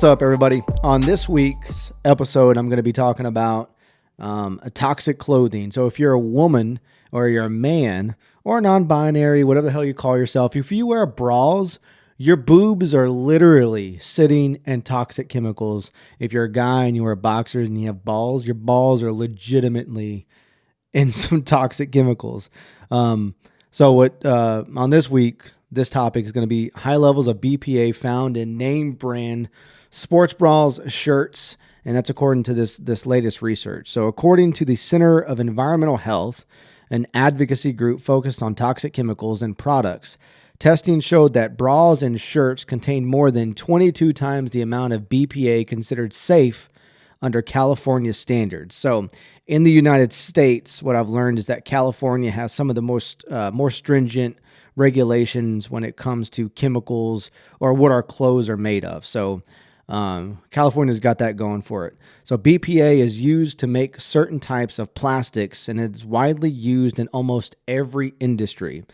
What's up, everybody? On this week's episode, I'm going to be talking about toxic clothing. So if you're a woman or you're a man or non-binary, whatever the hell you call yourself, if you wear bras, your boobs are literally sitting in toxic chemicals. If you're a guy and you wear boxers and you have balls, your balls are legitimately in some toxic chemicals. On this week, this topic is going to be high levels of BPA found in name brand sports bras, shirts, and that's according to this latest research. So according to the Center of Environmental Health, an advocacy group focused on toxic chemicals and products, testing showed that bras and shirts contained more than 22 times the amount of BPA considered safe under California standards. So in the United States, what I've learned is that California has some of the most more stringent regulations when it comes to chemicals or what our clothes are made of. So California's got that going for it. So BPA is used to make certain types of plastics, and it's widely used in almost every industry.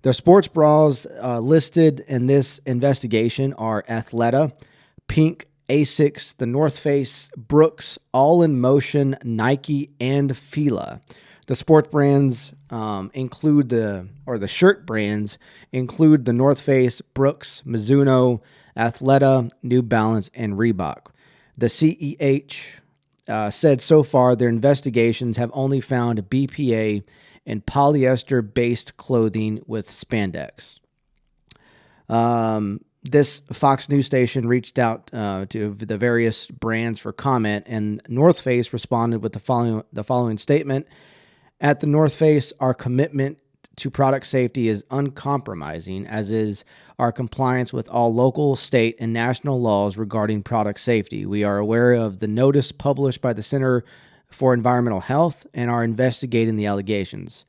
The sports bras listed in this investigation are Athleta, Pink, Asics, The North Face, Brooks, All in Motion, Nike, and Fila. The sport brands the shirt brands include The North Face, Brooks, Mizuno, Athleta, New Balance, and Reebok. The CEH said so far their investigations have only found BPA in polyester-based clothing with spandex. This Fox News station reached out to the various brands for comment, and North Face responded with the following statement. At the North Face, our commitment to product safety is uncompromising, as is our compliance with all local, state, and national laws regarding product safety. We are aware of the notice published by the Center for Environmental Health and are investigating the allegations.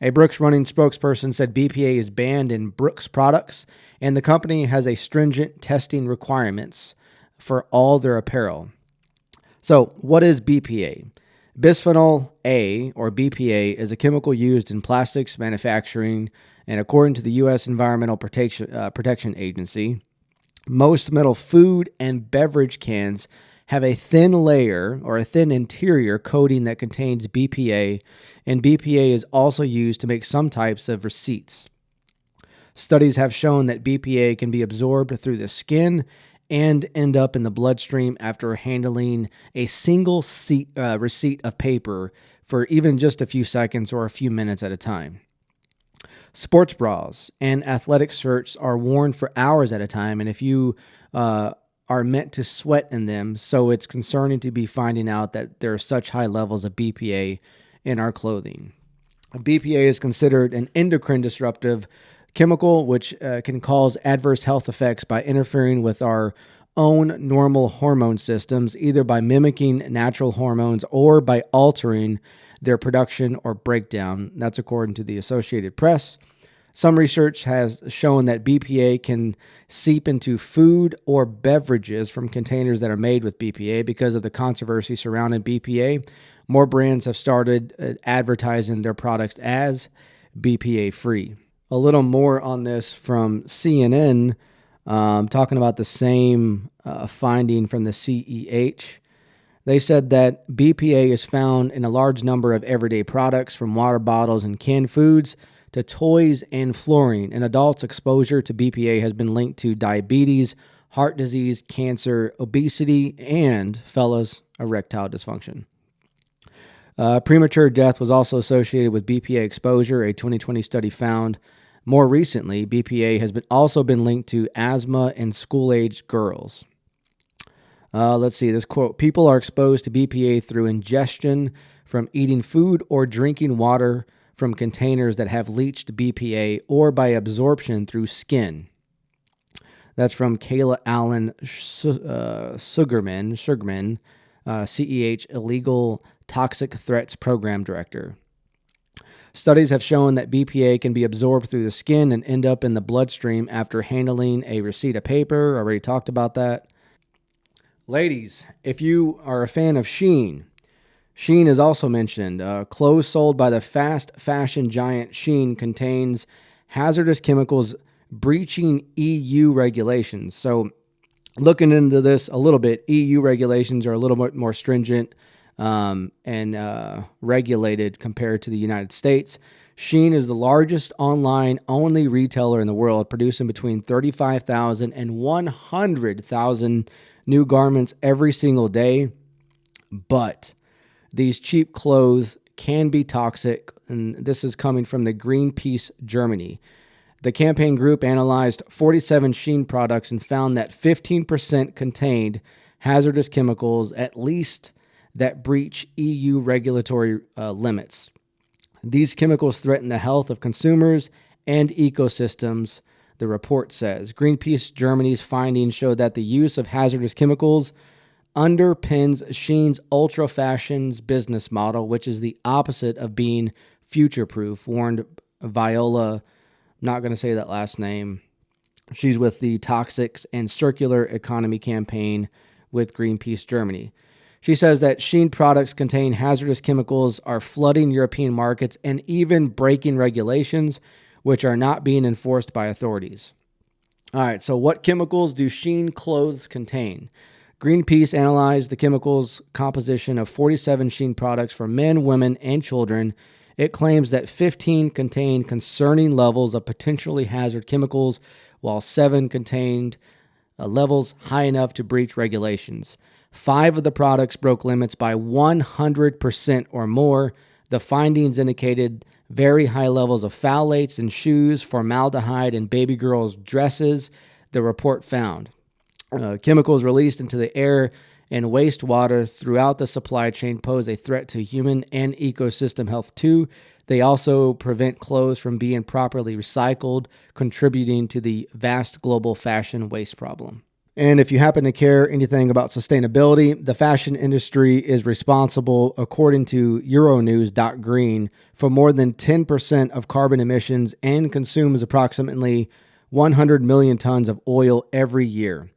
A Brooks running spokesperson said BPA is banned in Brooks products, and the company has a stringent testing requirements for all their apparel. So, what is BPA? Bisphenol A, or BPA, is a chemical used in plastics manufacturing, and according to the U.S. Environmental Protection Agency, most metal food and beverage cans have a thin layer or a thin interior coating that contains BPA, and BPA is also used to make some types of receipts. Studies have shown that BPA can be absorbed through the skin and end up in the bloodstream after handling a single receipt of paper for even just a few seconds or a few minutes at a time. Sports bras and athletic shirts are worn for hours at a time, and if you are meant to sweat in them, so it's concerning to be finding out that there are such high levels of BPA in our clothing. BPA is considered an endocrine disruptive chemical, which can cause adverse health effects by interfering with our own normal hormone systems, either by mimicking natural hormones or by altering their production or breakdown. That's according to the Associated Press. Some research has shown that BPA can seep into food or beverages from containers that are made with BPA. Because of the controversy surrounding BPA, more brands have started advertising their products as BPA-free. A little more on this from CNN, talking about the same finding from the CEH. They said that BPA is found in a large number of everyday products, from water bottles and canned foods to toys and flooring. In adults, exposure to BPA has been linked to diabetes, heart disease, cancer, obesity, and, fellas, erectile dysfunction. Premature death was also associated with BPA exposure. A 2020 study found more recently, BPA has also been linked to asthma in school-aged girls. Let's see, this quote, people are exposed to BPA through ingestion from eating food or drinking water from containers that have leached BPA, or by absorption through skin. That's from Kayla Allen Sugarman, CEH Illegal Toxic Threats Program Director. Studies have shown that BPA can be absorbed through the skin and end up in the bloodstream after handling a receipt of paper. I already talked about that. Ladies, if you are a fan of Shein, Shein is also mentioned. Clothes sold by the fast fashion giant Shein contains hazardous chemicals breaching EU regulations. So looking into this a little bit, EU regulations are a little bit more stringent and regulated compared to the United States. Shein is the largest online-only retailer in the world, producing between 35,000 and 100,000 new garments every single day. But these cheap clothes can be toxic, and this is coming from the Greenpeace Germany. The campaign group analyzed 47 Shein products and found that 15% contained hazardous chemicals, at least that breach EU regulatory limits. These chemicals threaten the health of consumers and ecosystems, the report says. Greenpeace Germany's findings show that the use of hazardous chemicals underpins Shein's ultra fashion's business model, which is the opposite of being future-proof, warned Viola. Not going to say that last name. She's with the Toxics and Circular Economy campaign with Greenpeace Germany. She says that Shein products contain hazardous chemicals, are flooding European markets, and even breaking regulations, which are not being enforced by authorities. All right, so what chemicals do Shein clothes contain? Greenpeace analyzed the chemicals composition of 47 Shein products for men, women, and children. It claims that 15 contained concerning levels of potentially hazard chemicals, while 7 contained levels high enough to breach regulations. 5 of the products broke limits by 100% or more. The findings indicated very high levels of phthalates in shoes, formaldehyde in baby girls' dresses, the report found. Chemicals released into the air and wastewater throughout the supply chain pose a threat to human and ecosystem health too. They also prevent clothes from being properly recycled, contributing to the vast global fashion waste problem. And if you happen to care anything about sustainability, the fashion industry is responsible, according to Euronews.green, for more than 10% of carbon emissions and consumes approximately 100 million tons of oil every year.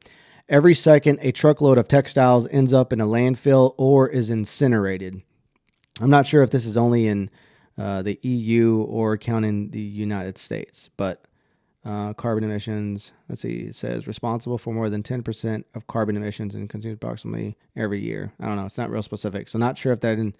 Every second, a truckload of textiles ends up in a landfill or is incinerated. I'm not sure if this is only in the EU or counting the United States, but carbon emissions, let's see, it says responsible for more than 10% of carbon emissions and consumes approximately every year. I don't know. It's not real specific. So not sure if that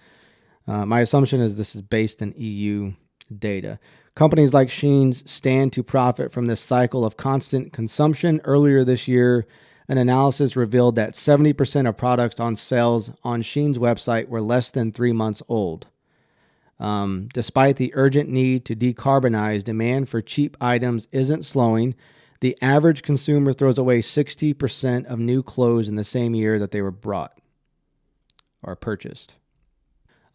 my assumption is this is based in EU data. Companies like Shein stand to profit from this cycle of constant consumption. Earlier this year, an analysis revealed that 70% of products on sales on Shein's website were less than 3 months old. Despite the urgent need to decarbonize, demand for cheap items isn't slowing. The average consumer throws away 60% of new clothes in the same year that they were bought or purchased.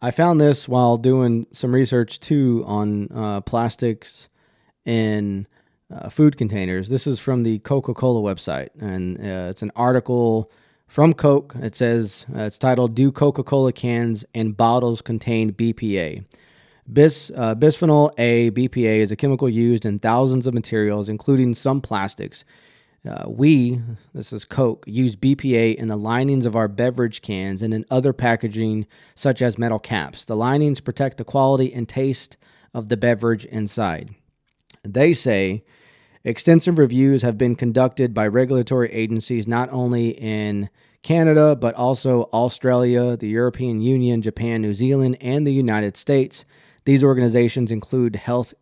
I found this while doing some research too on plastics in food containers. This is from the Coca-Cola website, and it's an article from Coke. It says, it's titled, "Do Coca-Cola Cans and Bottles Contain BPA?" Bisphenol A, BPA, is a chemical used in thousands of materials, including some plastics. This is Coke, use BPA in the linings of our beverage cans and in other packaging, such as metal caps. The linings protect the quality and taste of the beverage inside. They say extensive reviews have been conducted by regulatory agencies not only in Canada, but also Australia, the European Union, Japan, New Zealand, and the United States. These organizations include Health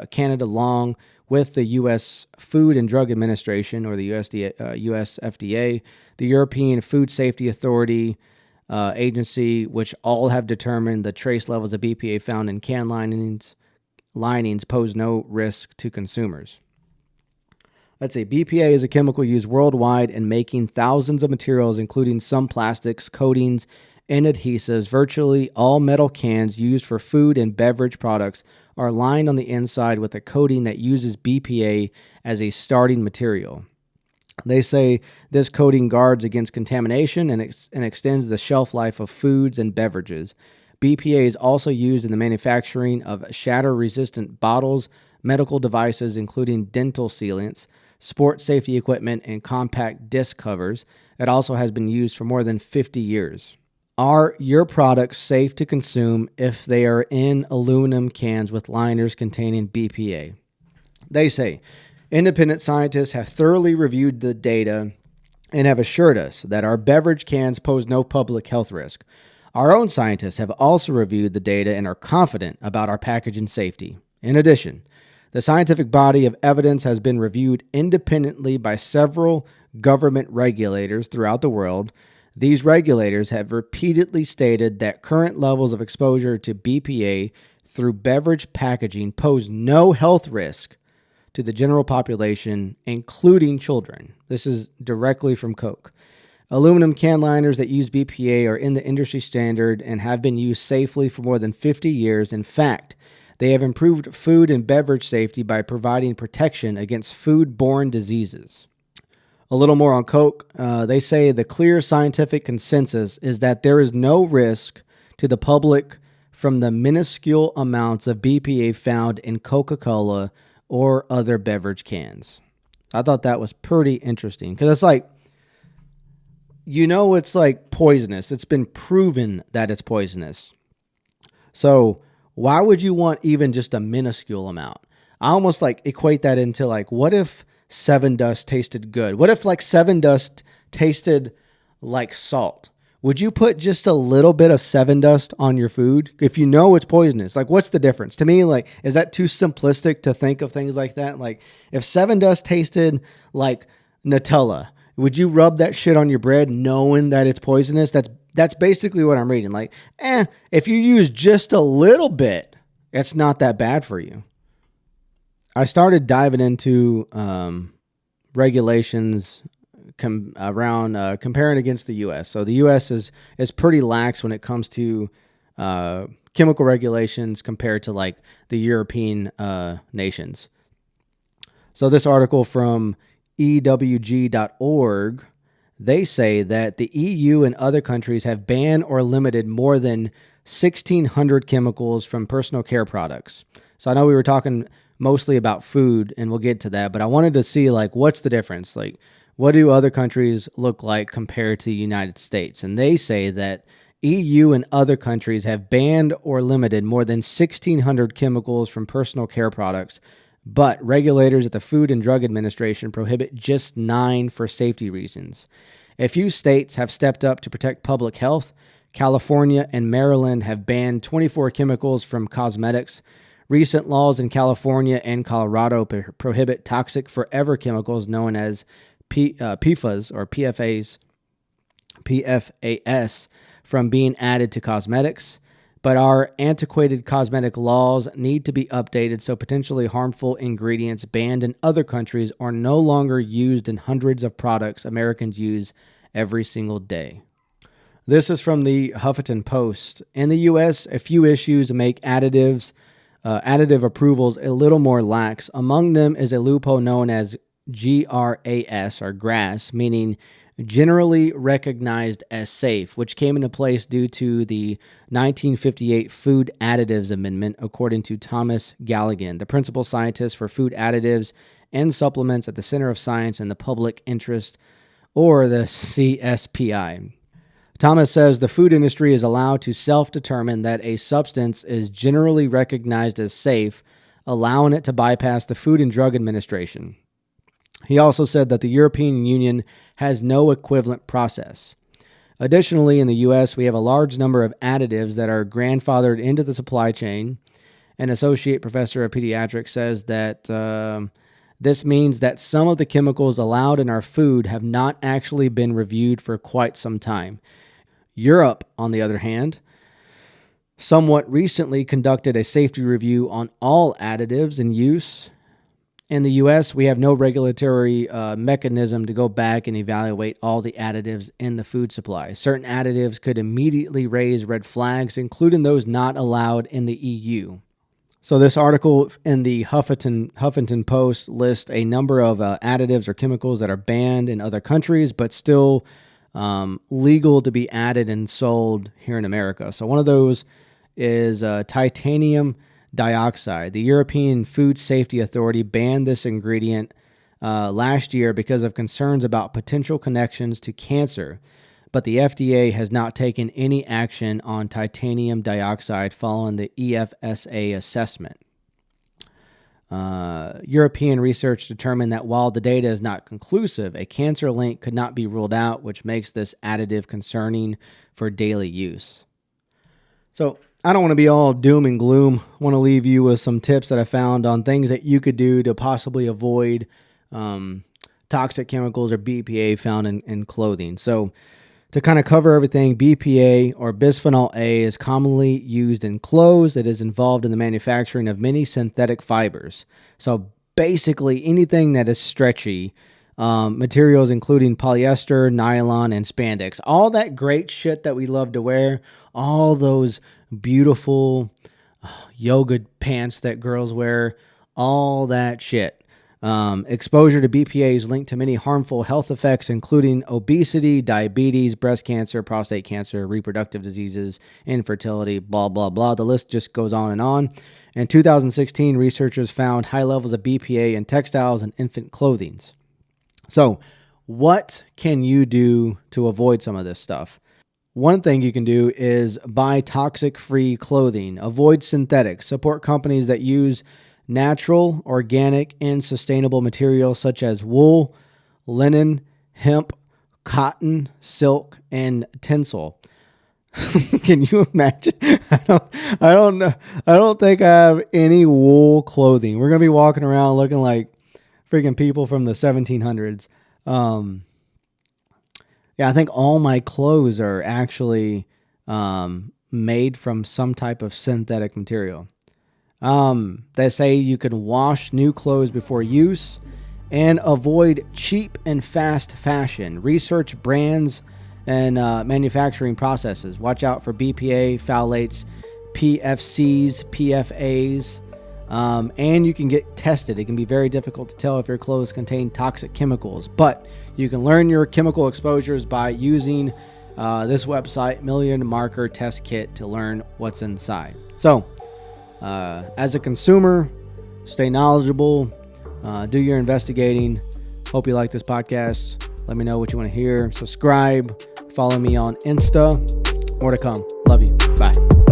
Canada, along with the U.S. Food and Drug Administration, or the US FDA, the European Food Safety Authority agency, which all have determined the trace levels of BPA found in can linings pose no risk to consumers. Let's see. BPA is a chemical used worldwide in making thousands of materials, including some plastics, coatings, and adhesives. Virtually all metal cans used for food and beverage products are lined on the inside with a coating that uses BPA as a starting material. They say this coating guards against contamination and extends the shelf life of foods and beverages. BPA is also used in the manufacturing of shatter-resistant bottles, medical devices, including dental sealants, sports safety equipment, and compact disc covers. It also has been used for more than 50 years. Are your products safe to consume if they are in aluminum cans with liners containing BPA? They say independent scientists have thoroughly reviewed the data and have assured us that our beverage cans pose no public health risk. Our own scientists have also reviewed the data and are confident about our packaging safety. In addition, the scientific body of evidence has been reviewed independently by several government regulators throughout the world. These regulators have repeatedly stated that current levels of exposure to BPA through beverage packaging pose no health risk to the general population, including children. This is directly from Coke. Aluminum can liners that use BPA are in the industry standard and have been used safely for more than 50 years. In fact, they have improved food and beverage safety by providing protection against food-borne diseases. A little more on Coke. They say the clear scientific consensus is that there is no risk to the public from the minuscule amounts of BPA found in Coca-Cola or other beverage cans. I thought that was pretty interesting because it's like, it's like poisonous. It's been proven that it's poisonous. So why would you want even just a minuscule amount? I almost like equate that into like, what if Seven Dust tasted good? What if like Seven Dust tasted like salt? Would you put just a little bit of Seven Dust on your food if you know it's poisonous? Like, what's the difference? To me, like, is that too simplistic to think of things like that? Like, if Seven Dust tasted like Nutella, would you rub that shit on your bread knowing that it's poisonous? That's basically what I'm reading. Like, if you use just a little bit, it's not that bad for you. I started diving into regulations around comparing against the U.S. So the U.S. is pretty lax when it comes to chemical regulations compared to like the European nations. So this article from EWG.org, they say that the EU and other countries have banned or limited more than 1,600 chemicals from personal care products. So I know we were talking mostly about food, and we'll get to that, but I wanted to see like what's the difference? Like, what do other countries look like compared to the United States? And they say that EU and other countries have banned or limited more than 1,600 chemicals from personal care products, but regulators at the Food and Drug Administration prohibit just 9 for safety reasons. A few states have stepped up to protect public health. California and Maryland have banned 24 chemicals from cosmetics. Recent laws in California and Colorado prohibit toxic forever chemicals known as PFAS or PFAS from being added to cosmetics, but our antiquated cosmetic laws need to be updated so potentially harmful ingredients banned in other countries are no longer used in hundreds of products Americans use every single day. This is from the Huffington Post. In the U.S., a few issues make additive approvals a little more lax. Among them is a loophole known as GRAS or GRAS, meaning generally recognized as safe, which came into place due to the 1958 Food Additives Amendment, according to Thomas Galligan, the principal scientist for food additives and supplements at the Center of Science and the Public Interest, or the CSPI. Thomas says the food industry is allowed to self-determine that a substance is generally recognized as safe, allowing it to bypass the Food and Drug Administration. He also said that the European Union has no equivalent process. Additionally, in the U.S., we have a large number of additives that are grandfathered into the supply chain. An associate professor of pediatrics says that this means that some of the chemicals allowed in our food have not actually been reviewed for quite some time. Europe, on the other hand, somewhat recently conducted a safety review on all additives in use. In the U.S., we have no regulatory mechanism to go back and evaluate all the additives in the food supply. Certain additives could immediately raise red flags, including those not allowed in the EU. So this article in the Huffington Post lists a number of additives or chemicals that are banned in other countries, but still legal to be added and sold here in America. So one of those is titanium dioxide. The European Food Safety Authority banned this ingredient last year because of concerns about potential connections to cancer, but the FDA has not taken any action on titanium dioxide following the EFSA assessment. European research determined that while the data is not conclusive, a cancer link could not be ruled out, which makes this additive concerning for daily use. So I don't want to be all doom and gloom. I want to leave you with some tips that I found on things that you could do to possibly avoid toxic chemicals or BPA found in clothing. So to kind of cover everything, BPA or bisphenol A is commonly used in clothes. It is involved in the manufacturing of many synthetic fibers. So basically anything that is stretchy, materials including polyester, nylon, and spandex. All that great shit that we love to wear, all those beautiful yoga pants that girls wear, all that shit. Exposure to BPA is linked to many harmful health effects, including obesity, diabetes, breast cancer, prostate cancer, reproductive diseases, infertility, blah, blah, blah. The list just goes on and on. In 2016, researchers found high levels of BPA in textiles and infant clothing. So what can you do to avoid some of this stuff? One thing you can do is buy toxic-free clothing, avoid synthetics, support companies that use natural, organic, and sustainable materials such as wool, linen, hemp, cotton, silk, and tinsel. Can you imagine? I don't know. I don't think I have any wool clothing. We're gonna be walking around looking like freaking people from the 1700s. Yeah, I think all my clothes are actually made from some type of synthetic material. They say you can wash new clothes before use and avoid cheap and fast fashion. Research brands and manufacturing processes. Watch out for BPA, phthalates, PFCs, PFAs, and you can get tested. It can be very difficult to tell if your clothes contain toxic chemicals, but you can learn your chemical exposures by using this website, Million Marker Test Kit, to learn what's inside. So, as a consumer, stay knowledgeable, do your investigating. Hope you like this podcast. Let me know what you want to hear. Subscribe, follow me on Insta. More to come. Love you. Bye.